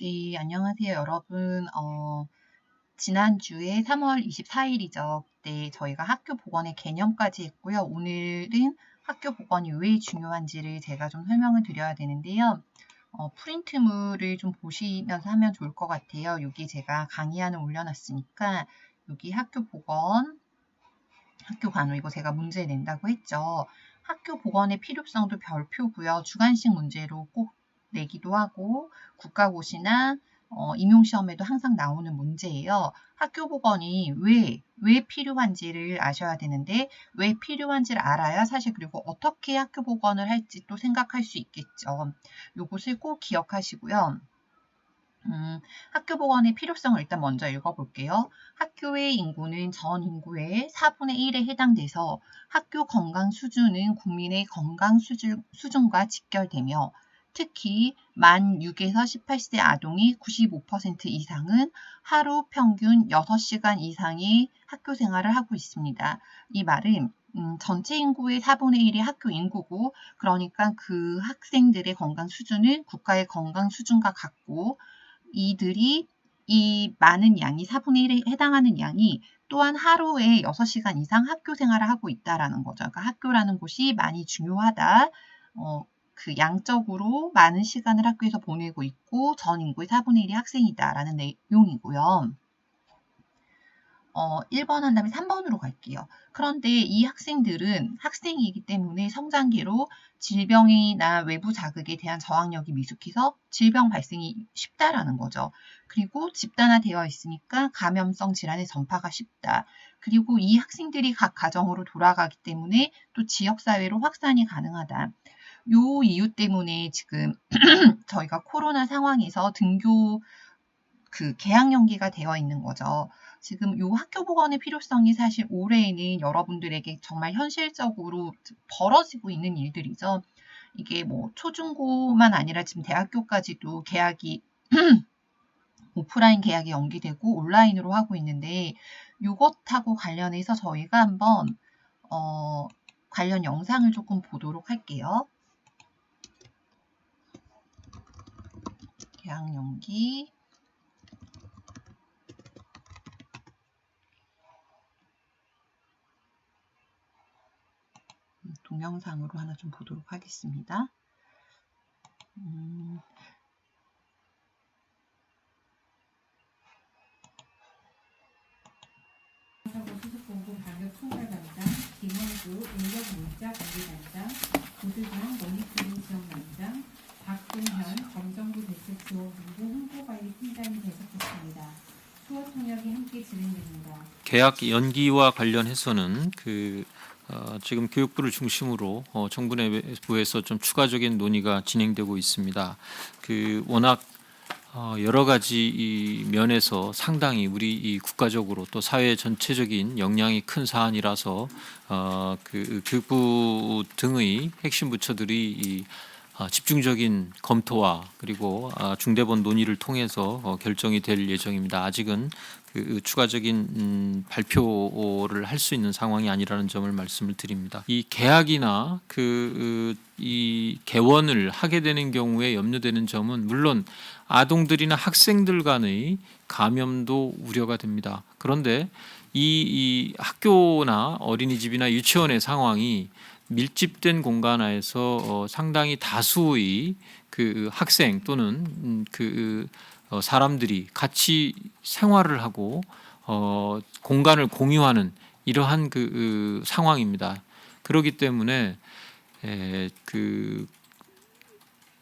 네, 안녕하세요, 여러분. 지난주에 3월 24일이죠. 그때 저희가 학교 복원의 개념까지 했고요. 오늘은 학교 복원이 왜 중요한지를 제가 좀 설명을 드려야 되는데요. 프린트물을 좀 보시면서 하면 좋을 것 같아요. 여기 제가 강의안을 올려놨으니까 여기 학교 복원, 학교 간호 이거 제가 문제 낸다고 했죠. 학교 복원의 필요성도 별표고요. 주관식 문제로 꼭 내기도 하고 국가고시나 임용시험에도 항상 나오는 문제예요. 학교 복원이 왜 필요한지를 아셔야 되는데 왜 필요한지를 알아야 사실 그리고 어떻게 학교 복원을 할지 또 생각할 수 있겠죠. 요것을 꼭 기억하시고요. 학교 복원의 필요성을 일단 먼저 읽어볼게요. 학교의 인구는 전 인구의 4분의 1에 해당돼서 학교 건강 수준은 국민의 건강 수준과 직결되며 특히 만 6에서 18세 아동이 95% 이상은 하루 평균 6시간 이상의 학교 생활을 하고 있습니다. 이 말은 전체 인구의 4분의 1이 학교 인구고 그러니까 그 학생들의 건강 수준은 국가의 건강 수준과 같고 이들이 이 많은 양이 4분의 1에 해당하는 양이 또한 하루에 6시간 이상 학교 생활을 하고 있다라는 거죠. 그러니까 학교라는 곳이 많이 중요하다. 그 양적으로 많은 시간을 학교에서 보내고 있고 전 인구의 4분의 1이 학생이다라는 내용이고요. 1번 한 다음에 3번으로 갈게요. 그런데 이 학생들은 학생이기 때문에 성장기로 질병이나 외부 자극에 대한 저항력이 미숙해서 질병 발생이 쉽다라는 거죠. 그리고 집단화되어 있으니까 감염성 질환의 전파가 쉽다. 그리고 이 학생들이 각 가정으로 돌아가기 때문에 또 지역사회로 확산이 가능하다. 요 이유 때문에 지금 저희가 코로나 상황에서 등교 개학 연기가 되어 있는 거죠. 지금 요 학교 복원의 필요성이 사실 올해에는 여러분들에게 정말 현실적으로 벌어지고 있는 일들이죠. 이게 뭐 초중고만 아니라 지금 대학교까지도 개학이 오프라인 개학이 연기되고 온라인으로 하고 있는데 요것하고 관련해서 저희가 한번 관련 영상을 조금 보도록 할게요. 개학 연기 동영상으로 하나 좀 보도록 하겠습니다. 수습본부 방역총괄단장, 김현주 인력문자관리단장, 고드장 모니터링 지원단장, 박동현 검정부 대책지원본부 홍보관리팀장이 계속했습니다. 수어 통역이 함께 진행됩니다. 개학 연기와 관련해서는 지금 교육부를 중심으로 정부 내부에서 좀 추가적인 논의가 진행되고 있습니다. 워낙 여러 가지 이 면에서 상당히 우리 이 국가적으로 또 사회 전체적인 영향이 큰 사안이라서 교육부 등의 핵심 부처들이 집중적인 검토와 그리고 중대본 논의를 통해서 결정이 될 예정입니다. 아직은 추가적인 발표를 할 수 있는 상황이 아니라는 점을 말씀을 드립니다. 이 개학이나 이 개원을 하게 되는 경우에 염려되는 점은 물론 아동들이나 학생들 간의 감염도 우려가 됩니다. 그런데 이 학교나 어린이집이나 유치원의 상황이 밀집된 공간 안에서 상당히 다수의 학생 또는 사람들이 같이 생활을 하고 공간을 공유하는 이러한 상황입니다. 그렇기 때문에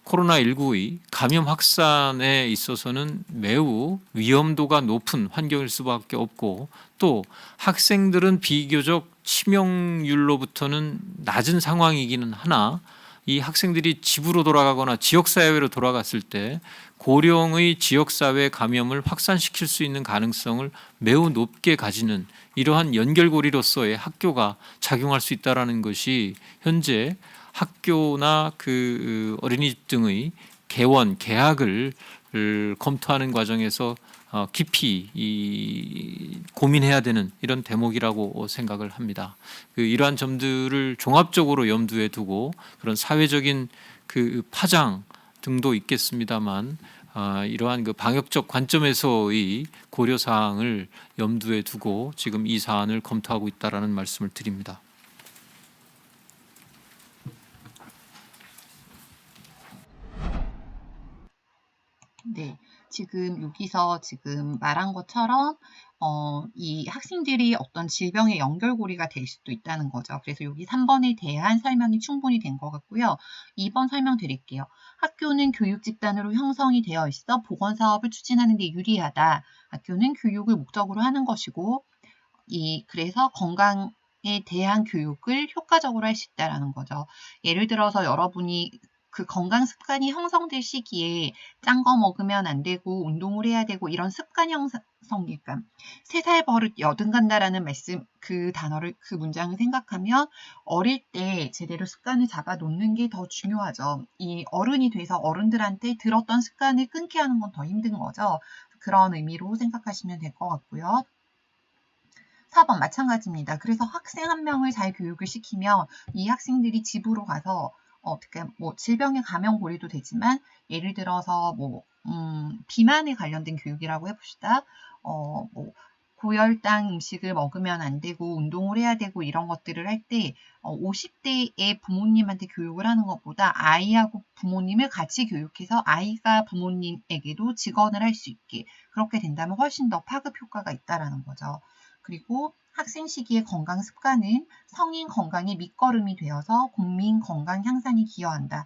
코로나19의 감염 확산에 있어서는 매우 위험도가 높은 환경일 수밖에 없고 또 학생들은 비교적 치명률로부터는 낮은 상황이기는 하나 이 학생들이 집으로 돌아가거나 지역사회로 돌아갔을 때 고령의 지역사회 감염을 확산시킬 수 있는 가능성을 매우 높게 가지는 이러한 연결고리로서의 학교가 작용할 수 있다는 것이 현재 학교나 어린이집 등의 개원, 개학을 검토하는 과정에서 깊이 고민해야 되는 이런 대목이라고 생각을 합니다. 이러한 점들을 종합적으로 염두에 두고 그런 사회적인 파장 등도 있겠습니다만 이러한 그 방역적 관점에서의 고려 사항을 염두에 두고 지금 이 사안을 검토하고 있다라는 말씀을 드립니다. 네, 지금 여기서 지금 말한 것처럼 이 학생들이 어떤 질병의 연결고리가 될 수도 있다는 거죠. 그래서 여기 3번에 대한 설명이 충분히 된 것 같고요. 2번 설명드릴게요. 학교는 교육 집단으로 형성이 되어 있어 보건사업을 추진하는 데 유리하다. 학교는 교육을 목적으로 하는 것이고 그래서 건강에 대한 교육을 효과적으로 할 수 있다라는 거죠. 예를 들어서 여러분이 그 건강 습관이 형성될 시기에 짠 거 먹으면 안 되고 운동을 해야 되고 이런 습관 형성이니까 3살 버릇 여든 간다라는 말씀 그 단어를 그 문장을 생각하면 어릴 때 제대로 습관을 잡아 놓는 게 더 중요하죠. 이 어른이 돼서 어른들한테 들었던 습관을 끊게 하는 건 더 힘든 거죠. 그런 의미로 생각하시면 될 것 같고요. 4번 마찬가지입니다. 그래서 학생 한 명을 잘 교육을 시키면 이 학생들이 집으로 가서 어떻게 뭐 질병의 감염 고리도 되지만 예를 들어서 뭐 비만에 관련된 교육이라고 해봅시다. 뭐 고혈당 음식을 먹으면 안 되고 운동을 해야 되고 이런 것들을 할 때 50대의 부모님한테 교육을 하는 것보다 아이하고 부모님을 같이 교육해서 아이가 부모님에게도 직언을 할 수 있게 그렇게 된다면 훨씬 더 파급 효과가 있다라는 거죠. 그리고 학생 시기의 건강 습관은 성인 건강의 밑거름이 되어서 국민 건강 향상에 기여한다.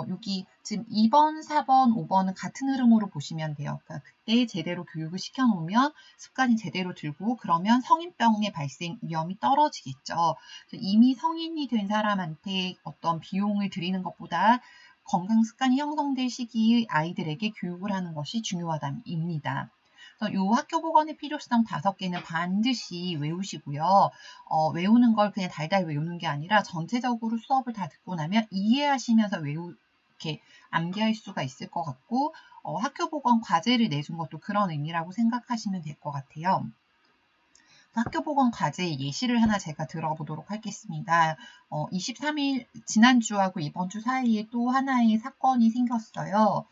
여기 지금 2번, 4번, 5번은 같은 흐름으로 보시면 돼요. 그러니까 그때 제대로 교육을 시켜놓으면 습관이 제대로 들고 그러면 성인병의 발생 위험이 떨어지겠죠. 이미 성인이 된 사람한테 어떤 비용을 들이는 것보다 건강 습관이 형성될 시기의 아이들에게 교육을 하는 것이 중요하다입니다. 이 학교 보건의 필요성 5개는 반드시 외우시고요. 외우는 걸 그냥 달달 외우는 게 아니라 전체적으로 수업을 다 듣고 나면 이해하시면서 이렇게 암기할 수가 있을 것 같고 학교 보건 과제를 내준 것도 그런 의미라고 생각하시면 될 것 같아요. 학교 보건 과제 예시를 하나 제가 들어보도록 하겠습니다. 23일 지난주하고 이번 주 사이에 또 하나의 사건이 생겼어요.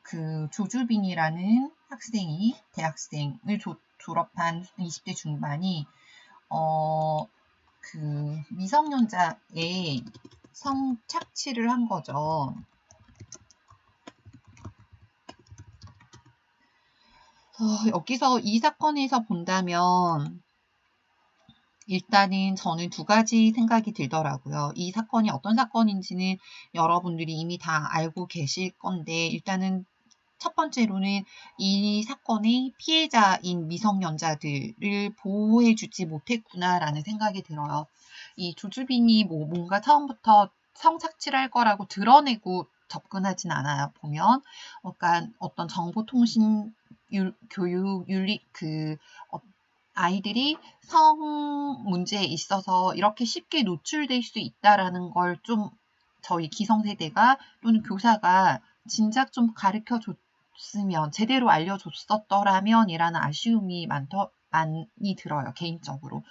그 조주빈이라는 학생이 대학생을 졸업한 20대 중반이 그 미성년자의 성착취를 한 거죠. 여기서 이 사건에서 본다면 일단은 저는 2가지 생각이 들더라고요. 이 사건이 어떤 사건인지는 여러분들이 이미 다 알고 계실 건데 일단은 첫 번째로는 이 사건의 피해자인 미성년자들을 보호해주지 못했구나라는 생각이 들어요. 이 조주빈이 뭔가 처음부터 성착취를 할 거라고 드러내고 접근하진 않아요. 보면 그러니까 어떤 정보통신 교육 윤리 아이들이 성 문제에 있어서 이렇게 쉽게 노출될 수 있다라는 걸 좀 저희 기성세대가 또는 교사가 진작 좀 가르쳐 줬으면 제대로 알려줬었더라면 이라는 아쉬움이 많이 들어요. 개인적으로.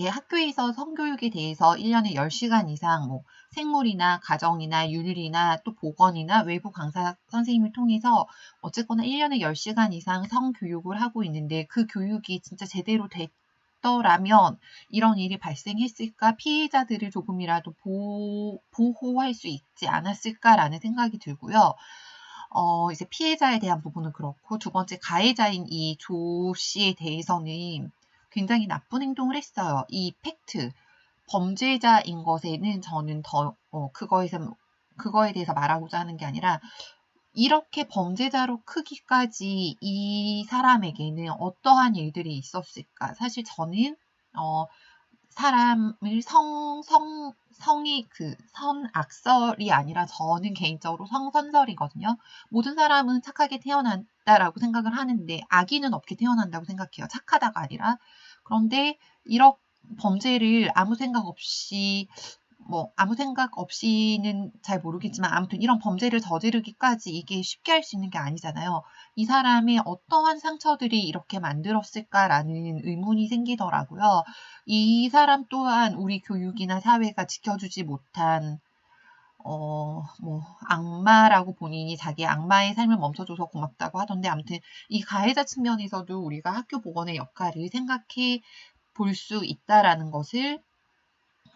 학교에서 성교육에 대해서 1년에 10시간 이상 생물이나 가정이나 윤리나 또 보건이나 외부 강사 선생님을 통해서 어쨌거나 1년에 10시간 이상 성교육을 하고 있는데 그 교육이 진짜 제대로 됐더라면 이런 일이 발생했을까? 피해자들을 조금이라도 보호할 수 있지 않았을까라는 생각이 들고요. 이제 피해자에 대한 부분은 그렇고 2번째 가해자인 이 조 씨에 대해서는 굉장히 나쁜 행동을 했어요. 이 팩트, 범죄자인 것에는 저는 더 그거에 대해서 말하고자 하는 게 아니라 이렇게 범죄자로 크기까지 이 사람에게는 어떠한 일들이 있었을까? 사실 저는 사람을 성이 선악설이 아니라 저는 개인적으로 성선설이거든요. 모든 사람은 착하게 태어난다라고 생각을 하는데 악인은 없게 태어난다고 생각해요. 착하다가 아니라. 그런데 이런 범죄를 아무 생각 없이는 잘 모르겠지만 아무튼 이런 범죄를 저지르기까지 이게 쉽게 할 수 있는 게 아니잖아요. 이 사람의 어떠한 상처들이 이렇게 만들었을까라는 의문이 생기더라고요. 이 사람 또한 우리 교육이나 사회가 지켜주지 못한 악마라고 본인이 자기 악마의 삶을 멈춰줘서 고맙다고 하던데, 아무튼 이 가해자 측면에서도 우리가 학교 보건의 역할을 생각해 볼 수 있다라는 것을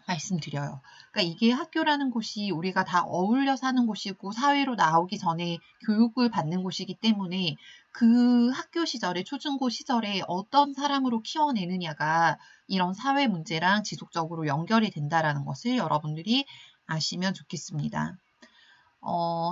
말씀드려요. 그러니까 이게 학교라는 곳이 우리가 다 어울려 사는 곳이고 사회로 나오기 전에 교육을 받는 곳이기 때문에 그 학교 시절에, 초중고 시절에 어떤 사람으로 키워내느냐가 이런 사회 문제랑 지속적으로 연결이 된다라는 것을 여러분들이 아시면 좋겠습니다.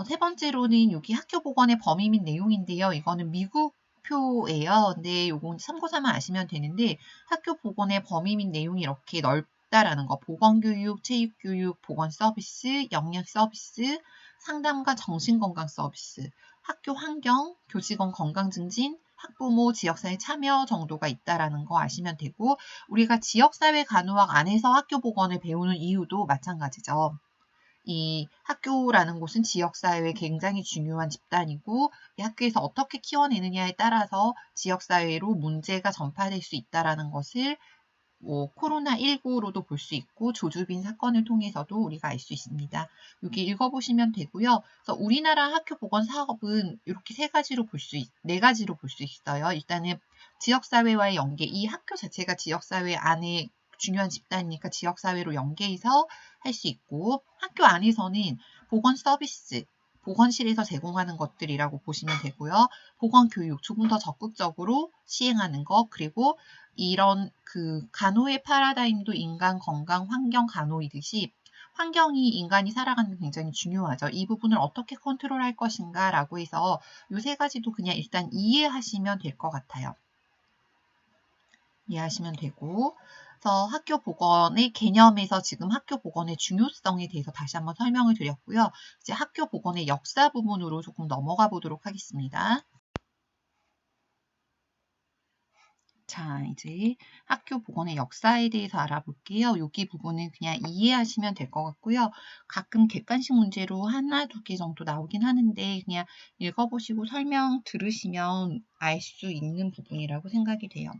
세 번째로는 여기 학교 보건의 범위 및 내용인데요. 이거는 미국 표예요. 근데 요건 참고 삼아 아시면 되는데, 학교 보건의 범위 및 내용이 이렇게 넓다라는 거. 보건교육, 체육교육, 보건 서비스, 영양 서비스, 상담과 정신건강 서비스, 학교 환경, 교직원 건강 증진, 학부모, 지역사회 참여 정도가 있다라는 거 아시면 되고, 우리가 지역사회 간호학 안에서 학교 보건을 배우는 이유도 마찬가지죠. 이 학교라는 곳은 지역사회에 굉장히 중요한 집단이고, 이 학교에서 어떻게 키워내느냐에 따라서 지역사회로 문제가 전파될 수 있다는 것을 코로나19로도 볼 수 있고, 조주빈 사건을 통해서도 우리가 알 수 있습니다. 여기 읽어보시면 되고요. 그래서 우리나라 학교 보건 사업은 이렇게 네 가지로 볼 수 있어요. 일단은 지역사회와의 연계, 이 학교 자체가 지역사회 안에 중요한 집단이니까 지역사회로 연계해서 할 수 있고, 학교 안에서는 보건 서비스, 보건실에서 제공하는 것들이라고 보시면 되고요. 보건교육, 조금 더 적극적으로 시행하는 것, 그리고 이런 간호의 패러다임도 인간 건강 환경 간호이듯이 환경이 인간이 살아가는 데 굉장히 중요하죠. 이 부분을 어떻게 컨트롤할 것인가 라고 해서 이 세 가지도 그냥 일단 이해하시면 될 것 같아요. 이해하시면 되고, 그래서 학교 보건의 개념에서 지금 학교 보건의 중요성에 대해서 다시 한번 설명을 드렸고요. 이제 학교 보건의 역사 부분으로 조금 넘어가 보도록 하겠습니다. 자, 이제 학교 보건의 역사에 대해서 알아볼게요. 여기 부분은 그냥 이해하시면 될 것 같고요. 가끔 객관식 문제로 하나, 두 개 정도 나오긴 하는데 그냥 읽어보시고 설명 들으시면 알 수 있는 부분이라고 생각이 돼요.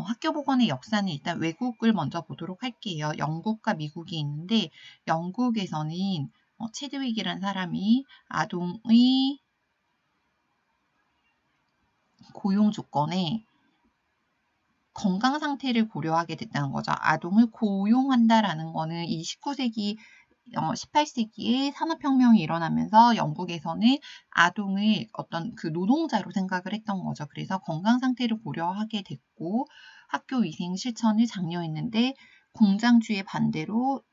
학교 보건의 역사는 일단 외국을 먼저 보도록 할게요. 영국과 미국이 있는데, 영국에서는 체드윅이라는 사람이 아동의 고용 조건에 건강 상태를 고려하게 됐다는 거죠. 아동을 고용한다라는 거는 이 19세기, 18세기에 산업혁명이 일어나면서 영국에서는 아동을 어떤 노동자로 생각을 했던 거죠. 그래서 건강 상태를 고려하게 됐고, 학교 위생 실천을 장려했는데, 공장주의 반대로,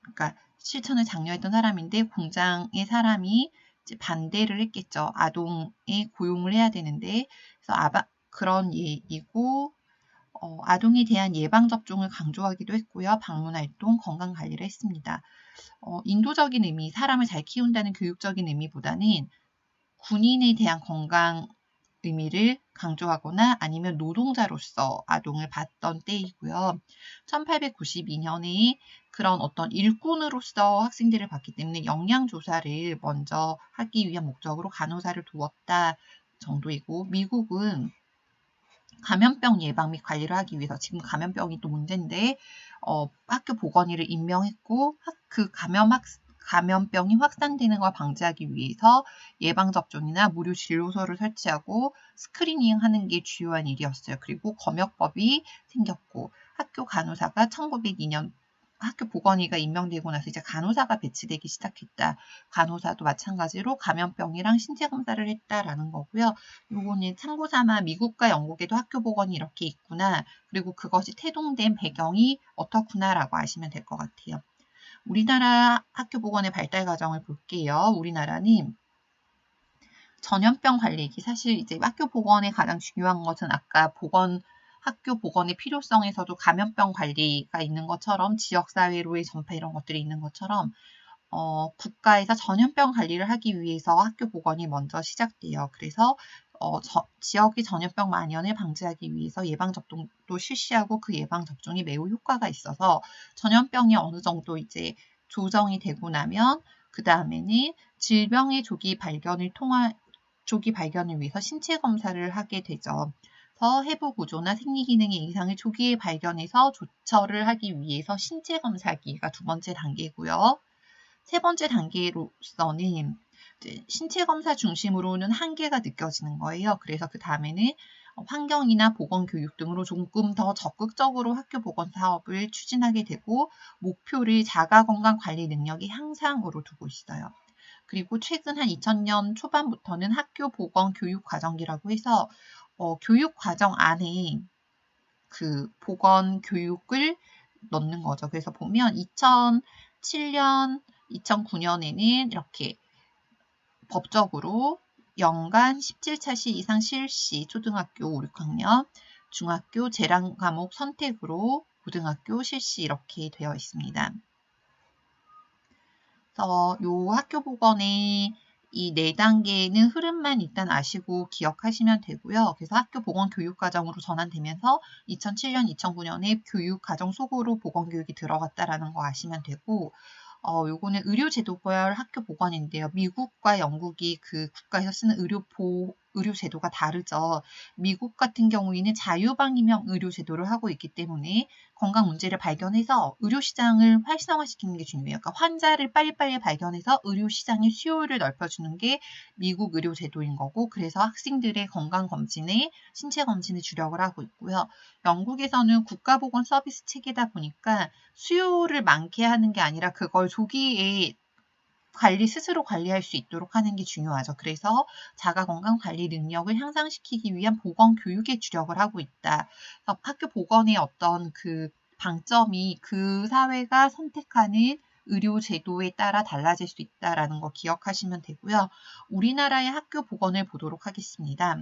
그러니까 실천을 장려했던 사람인데, 공장의 사람이 이제 반대를 했겠죠. 아동의 고용을 해야 되는데, 그래서 그런 얘기고, 아동에 대한 예방접종을 강조하기도 했고요. 방문활동, 건강관리를 했습니다. 인도적인 의미, 사람을 잘 키운다는 교육적인 의미보다는 군인에 대한 건강 의미를 강조하거나 아니면 노동자로서 아동을 봤던 때이고요. 1892년에 그런 어떤 일꾼으로서 학생들을 봤기 때문에 영양조사를 먼저 하기 위한 목적으로 간호사를 두었다 정도이고, 미국은 감염병 예방 및 관리를 하기 위해서, 지금 감염병이 또 문제인데, 학교 보건의를 임명했고, 그 감염병이 확산되는 걸 방지하기 위해서 예방접종이나 무료 진료소를 설치하고 스크리닝 하는 게 주요한 일이었어요. 그리고 검역법이 생겼고, 학교 간호사가 1902년 학교 보건의가 임명되고 나서 이제 간호사가 배치되기 시작했다. 간호사도 마찬가지로 감염병이랑 신체 검사를 했다라는 거고요. 요거는 참고 삼아 미국과 영국에도 학교 보건이 이렇게 있구나. 그리고 그것이 태동된 배경이 어떻구나라고 아시면 될 것 같아요. 우리나라 학교 보건의 발달 과정을 볼게요. 우리나라는 전염병 관리기, 사실 이제 학교 보건의 가장 중요한 것은 아까 학교 보건의 필요성에서도 감염병 관리가 있는 것처럼, 지역사회로의 전파 이런 것들이 있는 것처럼 국가에서 전염병 관리를 하기 위해서 학교 보건이 먼저 시작돼요. 그래서 지역의 전염병 만연을 방지하기 위해서 예방접종도 실시하고, 그 예방접종이 매우 효과가 있어서 전염병이 어느 정도 이제 조정이 되고 나면 그 다음에는 질병의 조기 발견을 위해서 신체 검사를 하게 되죠. 그래서 해부 구조나 생리 기능의 이상을 조기에 발견해서 조처를 하기 위해서 신체 검사기가 두 번째 단계고요. 세 번째 단계로서는 이제 신체 검사 중심으로는 한계가 느껴지는 거예요. 그래서 그 다음에는 환경이나 보건 교육 등으로 조금 더 적극적으로 학교 보건 사업을 추진하게 되고 목표를 자가 건강 관리 능력의 향상으로 두고 있어요. 그리고 최근 한 2000년 초반부터는 학교 보건 교육 과정기라고 해서 교육 과정 안에 그 보건 교육을 넣는 거죠. 그래서 보면 2007년, 2009년에는 이렇게 법적으로 연간 17차시 이상 실시 초등학교 5, 6학년, 중학교 재량 과목 선택으로 고등학교 실시 이렇게 되어 있습니다. 그래서 요 학교 보건의 이 4단계는 흐름만 일단 아시고 기억하시면 되고요. 그래서 학교 보건 교육 과정으로 전환되면서 2007년, 2009년에 교육 과정 속으로 보건 교육이 들어갔다라는 거 아시면 되고 요거는 의료제도별 학교 보건인데요. 미국과 영국이 그 국가에서 쓰는 의료 제도가 다르죠. 미국 같은 경우에는 자유방위형 의료 제도를 하고 있기 때문에 건강 문제를 발견해서 의료 시장을 활성화시키는 게 중요해요. 그러니까 환자를 빨리빨리 발견해서 의료 시장의 수요를 넓혀주는 게 미국 의료 제도인 거고, 그래서 학생들의 건강 검진에 신체 검진에 주력을 하고 있고요. 영국에서는 국가보건 서비스 체계다 보니까 수요를 많게 하는 게 아니라 그걸 조기에 스스로 관리할 수 있도록 하는 게 중요하죠. 그래서 자가건강 관리 능력을 향상시키기 위한 보건 교육에 주력을 하고 있다. 학교 보건의 어떤 그 방점이 그 사회가 선택하는 의료 제도에 따라 달라질 수 있다라는 거 기억하시면 되고요. 우리나라의 학교 보건을 보도록 하겠습니다.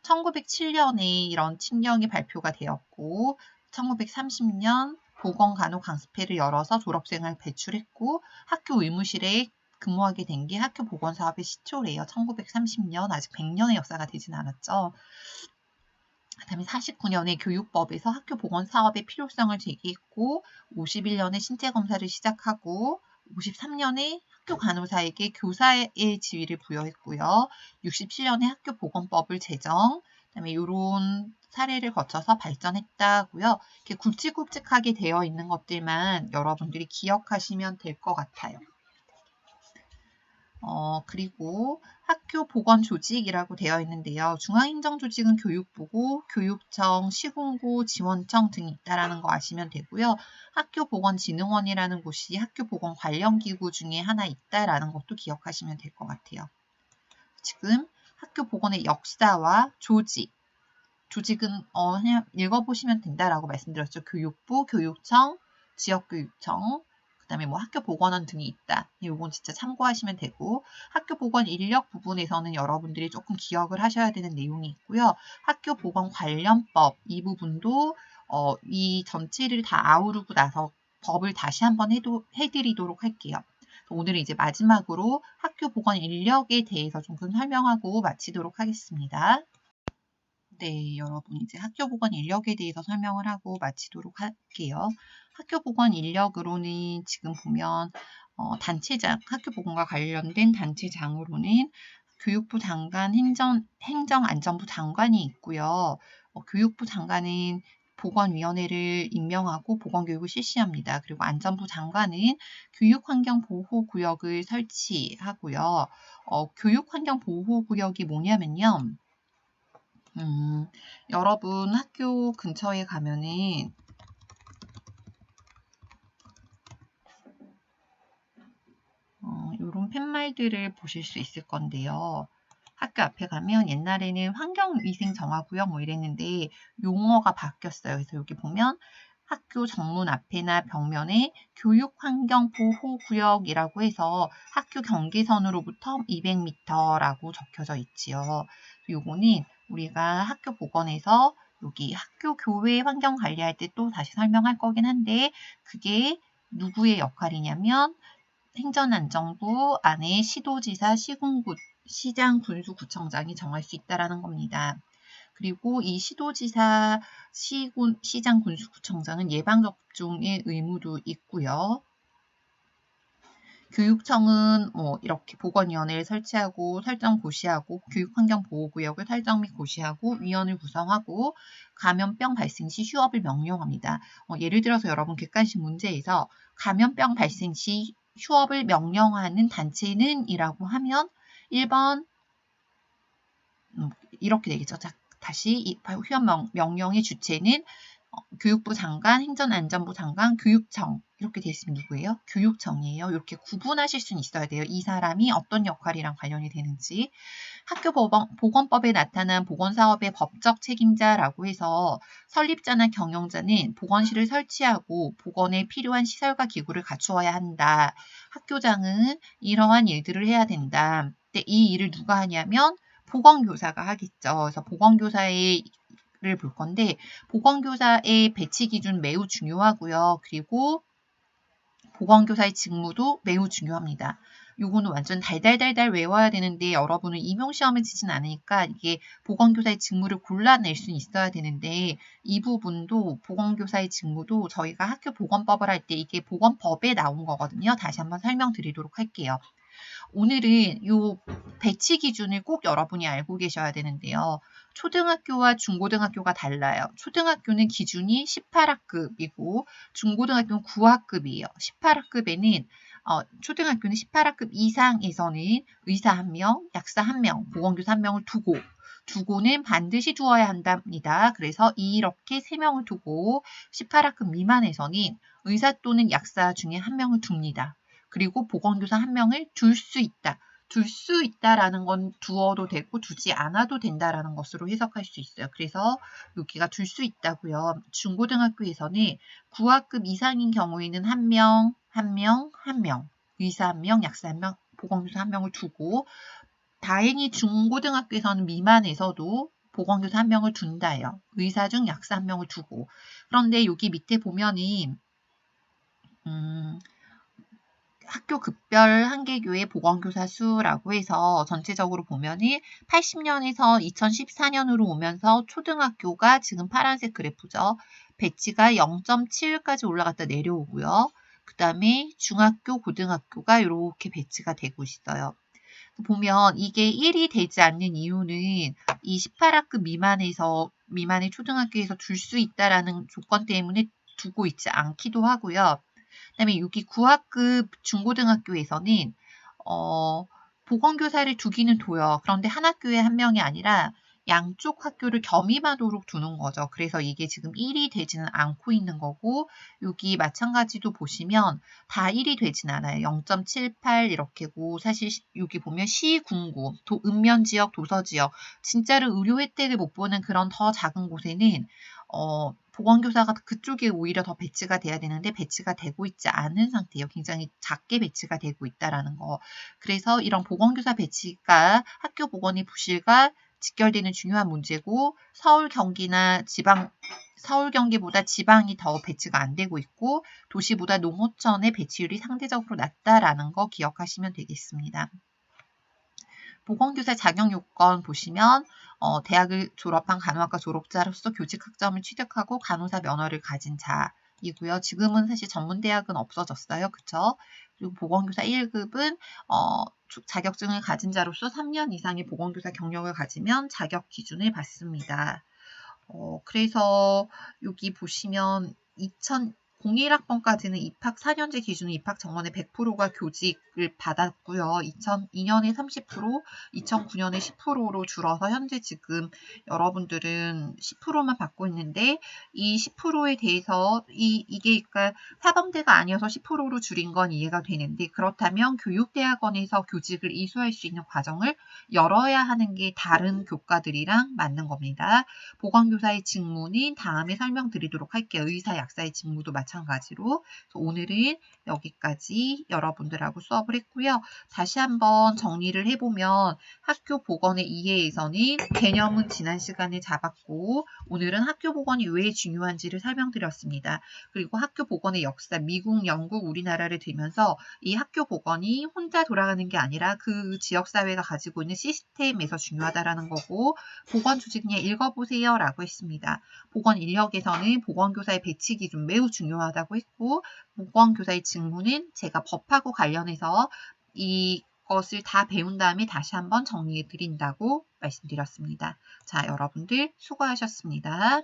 1907년에 이런 칙령이 발표가 되었고 1930년 보건간호강습회를 열어서 졸업생을 배출했고 학교 의무실에 근무하게 된 게 학교 보건 사업의 시초래요. 1930년, 아직 100년의 역사가 되진 않았죠. 그다음에 49년에 교육법에서 학교 보건 사업의 필요성을 제기했고 51년에 신체 검사를 시작하고 53년에 학교 간호사에게 교사의 지위를 부여했고요. 67년에 학교 보건법을 제정, 그다음에 이런 사례를 거쳐서 발전했다고요. 이렇게 굵직굵직하게 되어 있는 것들만 여러분들이 기억하시면 될 것 같아요. 그리고 학교 보건 조직이라고 되어 있는데요. 중앙행정조직은 교육부고 교육청, 시군구, 지원청 등이 있다라는 거 아시면 되고요. 학교보건진흥원이라는 곳이 학교보건 관련 기구 중에 하나 있다라는 것도 기억하시면 될 것 같아요. 지금 학교보건의 역사와 조직은 그냥 읽어보시면 된다라고 말씀드렸죠. 교육부, 교육청, 지역교육청, 그다음에 뭐 학교보건원 등이 있다. 이건 진짜 참고하시면 되고 학교보건 인력 부분에서는 여러분들이 조금 기억을 하셔야 되는 내용이 있고요. 학교보건 관련법 이 부분도 이 전체를 다 아우르고 나서 법을 다시 한번 해드리도록 할게요. 오늘은 이제 마지막으로 학교보건 인력에 대해서 조금 설명하고 마치도록 하겠습니다. 네, 여러분 이제 학교보건 인력에 대해서 설명을 하고 마치도록 할게요. 학교보건 인력으로는 지금 보면 단체장, 학교보건과 관련된 단체장으로는 교육부 장관, 행정안전부 장관이 있고요. 교육부 장관은 보건위원회를 임명하고 보건교육을 실시합니다. 그리고 안전부 장관은 교육환경보호구역을 설치하고요. 교육환경보호구역이 뭐냐면요. 여러분 학교 근처에 가면은 이런 팻말들을 보실 수 있을 건데요. 학교 앞에 가면 옛날에는 환경위생정화구역 뭐 이랬는데 용어가 바뀌었어요. 그래서 여기 보면 학교 정문 앞에나 벽면에 교육환경보호구역이라고 해서 학교 경계선으로부터 200m라고 적혀져 있지요. 요거는 우리가 학교 보건에서 여기 학교 교외 환경 관리할 때 또 다시 설명할 거긴 한데 그게 누구의 역할이냐면 행정안전부 안에 시도지사, 시군구, 시장, 군수, 구청장이 정할 수 있다라는 겁니다. 그리고 이 시도지사, 시장, 군수, 구청장은 예방접종의 의무도 있고요. 교육청은 뭐 이렇게 보건위원회를 설치하고 설정 고시하고 교육환경보호구역을 설정 및 고시하고 위원을 구성하고 감염병 발생 시 휴업을 명령합니다. 예를 들어서 여러분 객관식 문제에서 감염병 발생 시 휴업을 명령하는 단체는 이라고 하면 1번 이렇게 되겠죠. 자, 다시 이 휴업 명령의 주체는 교육부 장관, 행정안전부 장관, 교육청 이렇게 되어 있으면 누구예요? 교육청이에요. 이렇게 구분하실 수는 있어야 돼요. 이 사람이 어떤 역할이랑 관련이 되는지. 학교 보건법에 나타난 보건사업의 법적 책임자라고 해서 설립자나 경영자는 보건실을 설치하고 보건에 필요한 시설과 기구를 갖추어야 한다. 학교장은 이러한 일들을 해야 된다. 근데 이 일을 누가 하냐면 보건교사가 하겠죠. 그래서 보건교사의 를 볼 건데 보건교사의 배치 기준 매우 중요하고요. 그리고 보건교사의 직무도 매우 중요합니다. 요거는 완전 달달달달 외워야 되는데 여러분은 임용시험을 치진 않으니까 이게 보건교사의 직무를 골라낼 수는 있어야 되는데 이 부분도 보건교사의 직무도 저희가 학교 보건법을 할 때 이게 보건법에 나온 거거든요. 다시 한번 설명드리도록 할게요. 오늘은 요 배치 기준을 꼭 여러분이 알고 계셔야 되는데요. 초등학교와 중고등학교가 달라요. 초등학교는 기준이 18학급이고 중고등학교는 9학급이에요. 18학급에는 초등학교는 18학급 이상에서는 의사 1명, 약사 1명, 보건교사 1명을 두고는 반드시 두어야 한답니다. 그래서 이렇게 3명을 두고 18학급 미만에서는 의사 또는 약사 중에 1명을 둡니다. 그리고 보건교사 1명을 둘 수 있다. 둘 수 있다라는 건 두어도 되고 두지 않아도 된다라는 것으로 해석할 수 있어요. 그래서 여기가 둘 수 있다고요. 중고등학교에서는 9학급 이상인 경우에는 1명, 의사 1명, 약사 1명, 보건교사 1명을 두고 다행히 중고등학교에서는 미만에서도 보건교사 1명을 둔다예요. 의사 중 약사 1명을 두고. 그런데 여기 밑에 보면은 학교 급별 한계교의 보건교사 수라고 해서 전체적으로 보면은 80년에서 2014년으로 오면서 초등학교가 지금 파란색 그래프죠. 배치가 0.7까지 올라갔다 내려오고요. 그 다음에 중학교, 고등학교가 이렇게 배치가 되고 있어요. 보면 이게 1이 되지 않는 이유는 이 18학급 미만의 초등학교에서 둘 수 있다라는 조건 때문에 두고 있지 않기도 하고요. 그다음에 여기 9학급 중고등학교에서는 보건교사를 두기는 둬요. 그런데 한 학교에 한 명이 아니라 양쪽 학교를 겸임하도록 두는 거죠. 그래서 이게 지금 1이 되지는 않고 있는 거고 여기 마찬가지도 보시면 다 1이 되진 않아요. 0.78 이렇게고 사실 여기 보면 시군구, 읍면지역, 도서지역 진짜로 의료 혜택을 못 보는 그런 더 작은 곳에는 보건교사가 그쪽에 오히려 더 배치가 돼야 되는데 배치가 되고 있지 않은 상태예요. 굉장히 작게 배치가 되고 있다라는 거. 그래서 이런 보건교사 배치가 학교 보건의 부실과 직결되는 중요한 문제고 서울 경기보다 지방이 더 배치가 안 되고 있고 도시보다 농어촌의 배치율이 상대적으로 낮다라는 거 기억하시면 되겠습니다. 보건교사 자격 요건 보시면 대학을 졸업한 간호학과 졸업자로서 교직 학점을 취득하고 간호사 면허를 가진 자이고요. 지금은 사실 전문대학은 없어졌어요. 그쵸? 그리고 보건교사 1급은 자격증을 가진 자로서 3년 이상의 보건교사 경력을 가지면 자격 기준을 받습니다. 그래서 여기 보시면 2001학번까지는 입학 4년제 기준으로 입학 정원의 100%가 교직을 받았고요. 2002년에 30%, 2009년에 10%로 줄어서 현재 지금 여러분들은 10%만 받고 있는데 이 10%에 대해서 이게 그러니까 사범대가 아니어서 10%로 줄인 건 이해가 되는데 그렇다면 교육대학원에서 교직을 이수할 수 있는 과정을 열어야 하는 게 다른 교과들이랑 맞는 겁니다. 보건교사의 직무는 다음에 설명드리도록 할게요. 의사, 약사의 직무도 마찬가지로. 오늘은 여기까지 여러분들하고 수업을 했고요. 다시 한번 정리를 해보면 학교 보건의 이해에서는 개념은 지난 시간에 잡았고 오늘은 학교 보건이 왜 중요한지를 설명드렸습니다. 그리고 학교 보건의 역사, 미국, 영국, 우리나라를 들면서 이 학교 보건이 혼자 돌아가는 게 아니라 그 지역사회가 가지고 있는 시스템에서 중요하다라는 거고 보건 조직 그냥 읽어보세요 라고 했습니다. 보건 인력에서는 보건교사의 배치 기준 매우 중요하다고 했고 보건교사의 직무는 제가 법하고 관련해서 이것을 다 배운 다음에 다시 한번 정리해 드린다고 말씀드렸습니다. 자, 여러분들 수고하셨습니다.